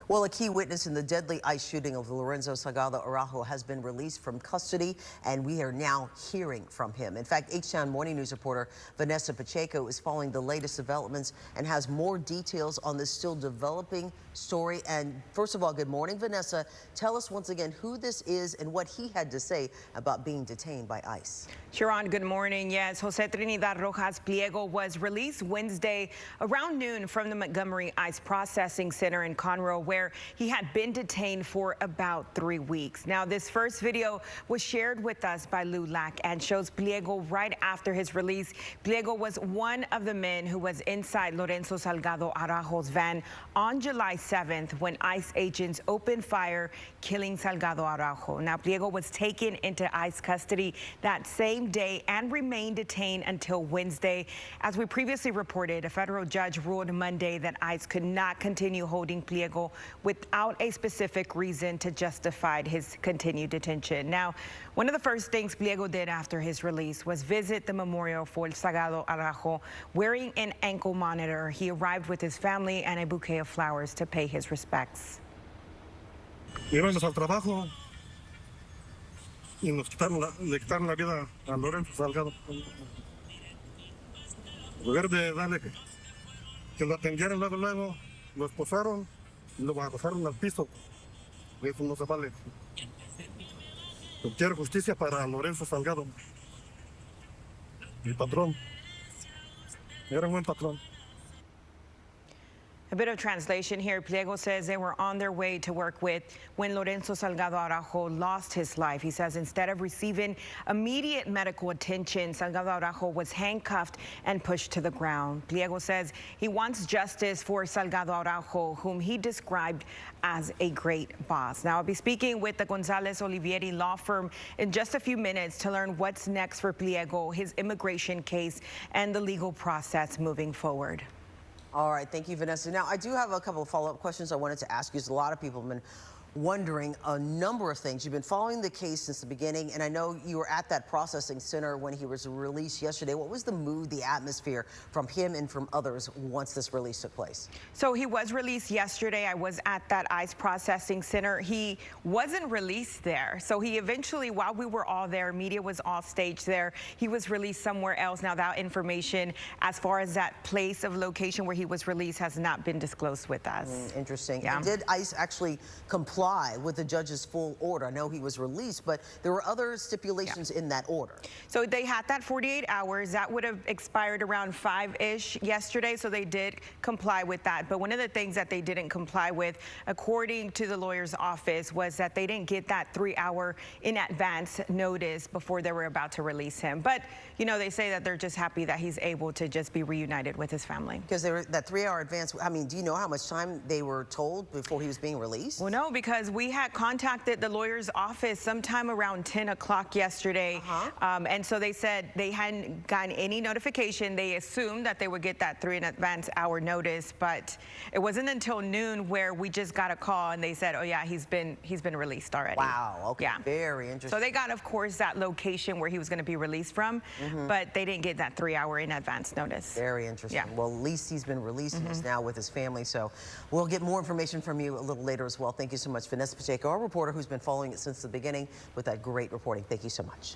Well, a key witness in the deadly ICE shooting of Lorenzo Salgado Araujo has been released from custody, and we are now hearing from him. In fact, H-Town Morning News reporter Vanessa Pacheco is following the latest developments and has more details on this still developing story. And first of all, good morning, Vanessa. Tell us once again who this is and what he had to say about being detained by ICE. Sharon, good morning. Yes, Jose Trinidad Rojas Pliego was released Wednesday around noon from the Montgomery ICE Processing Center in Conroe, where he had been detained for about 3 weeks. Now, this first video was shared with us by Lou Lack and shows Pliego right after his release. Pliego was one of the men who was inside Lorenzo Salgado Araujo's van on July 7th when ICE agents opened fire, killing Salgado Araujo. Now, Pliego was taken into ICE custody that same day and remained detained until Wednesday. As we previously reported, a federal judge ruled Monday that ICE could not continue holding Pliego without a specific reason to justify his continued detention. Now, one of the first things Pliego did after his release was visit the memorial for Salgado Araujo wearing an ankle monitor. He arrived with his family and a bouquet of flowers to pay his respects. Íbamos al trabajo y le quitaron la vida a Lorenzo Salgado. En lugar de darle que lo atendieran luego, lo esposaron y lo bajaron al piso. Eso no se vale. Yo quiero justicia para Lorenzo Salgado, mi patrón. Era un buen patrón. A bit of translation here. Pliego says they were on their way to work with when Lorenzo Salgado Araujo lost his life. He says instead of receiving immediate medical attention, Salgado Araujo was handcuffed and pushed to the ground. Pliego says he wants justice for Salgado Araujo, whom he described as a great boss. Now, I'll be speaking with the Gonzalez Olivieri law firm in just a few minutes to learn what's next for Pliego, his immigration case, and the legal process moving forward. All right, thank you, Vanessa. Now, I do have a couple of follow-up questions I wanted to ask you. A lot of people have been wondering a number of things. You've been following the case since the beginning, and I know you were at that processing center when he was released yesterday. What was the mood, the atmosphere from him and from others once this release took place? So he was released yesterday. I was at that ICE processing center. He wasn't released there. So he eventually, while we were all there, media was all staged there, he was released somewhere else. Now, that information, as far as that place of location where he was released, has not been disclosed with us. Interesting. Yeah. And did ICE actually comply with the judge's full order? I know he was released, but there were other stipulations in that order. So they had that 48 hours. That would have expired around 5-ish yesterday, so they did comply with that. But one of the things that they didn't comply with, according to the lawyer's office, was that they didn't get that 3-hour in advance notice before they were about to release him. But, you know, they say that they're just happy that he's able to just be reunited with his family. Because they were that 3-hour advance, I mean, do you know how much time they were told before he was being released? Well, no, because we had contacted the lawyer's office sometime around 10 o'clock yesterday. And so they said they hadn't gotten any notification. They assumed that they would get that 3 in advance hour notice, but it wasn't until noon where we just got a call and they said, oh yeah, he's been released already. Wow, okay, yeah. Very interesting. So they got, of course, that location where he was going to be released from, but they didn't get that 3-hour in advance notice. Very interesting. Yeah. Well, at least he's been released and he's now with his family. So we'll get more information from you a little later as well. Thank you so much, Vanessa Pacheco, our reporter who's been following it since the beginning with that great reporting. Thank you so much.